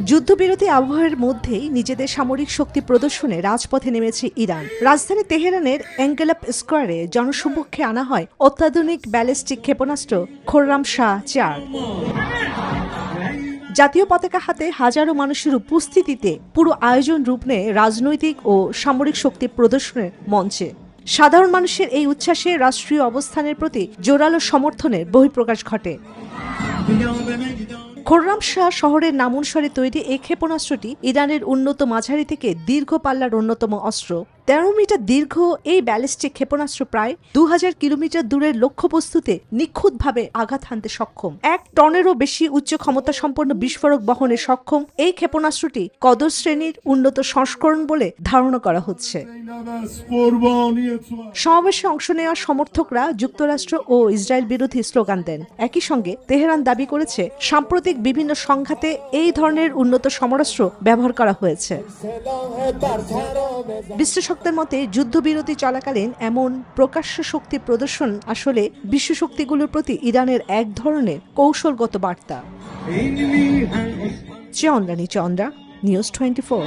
যুদ্ধবিরতি আবহাওয়ার মধ্যেই নিজেদের সামরিক শক্তি প্রদর্শনে রাজপথে নেমেছে ইরান। রাজধানী তেহরানের এঙ্গেলাপ স্কোয়ারে জনসমক্ষে আনা হয় অত্যাধুনিক ব্যালিস্টিক ক্ষেপণাস্ত্র খোররাম শাহ 4। জাতীয় পতাকা হাতে হাজারো মানুষের উপস্থিতিতে পুরো আয়োজন রূপ নেয় রাজনৈতিক ও সামরিক শক্তি প্রদর্শনের মঞ্চে। সাধারণ মানুষের এই উচ্ছ্বাসে রাষ্ট্রীয় অবস্থানের প্রতি জোরালো সমর্থনের বহিঃপ্রকাশ ঘটে। খোররাম শাহ শহরের নাম অনুসারে তৈরি এই ক্ষেপণাস্ত্রটি ইরানের উন্নত মাঝারি থেকে দীর্ঘ পাল্লার অন্যতম অস্ত্র। 13 মিটার দীর্ঘ এই ব্যালিস্টিক ক্ষেপণাস্ত্র প্রায় 2000 কিলোমিটার দূরের লক্ষ্যবস্তুতে নিখুঁতভাবে আঘাত হানতে সক্ষম। 1 টনেরও বেশি উচ্চ ক্ষমতা সম্পন্ন বিস্ফোরক বহনে সক্ষম এই ক্ষেপণাস্ত্রটি কদর শ্রেণীর উন্নত সংস্করণ বলে ধারণা করা হচ্ছে। সমাবেশে অংশ নেওয়া সমর্থকরা যুক্তরাষ্ট্র ও ইসরায়েল বিরোধী স্লোগান দেন। একই সঙ্গে তেহরান দাবি করেছে সাম্প্রতিক বিভিন্ন সংঘাতে এই ধরনের উন্নত সমরাস্ত্র ব্যবহার করা হয়েছে। বিশ্লেষকদের মতে যুদ্ধবিরতি চলাকালীন এমন প্রকাশ্য শক্তি প্রদর্শন আসলে বিশ্ব শক্তিগুলোর প্রতি ইরানের এক ধরনের কৌশলগত বার্তা। চন্দ্রা, নিউজ 24।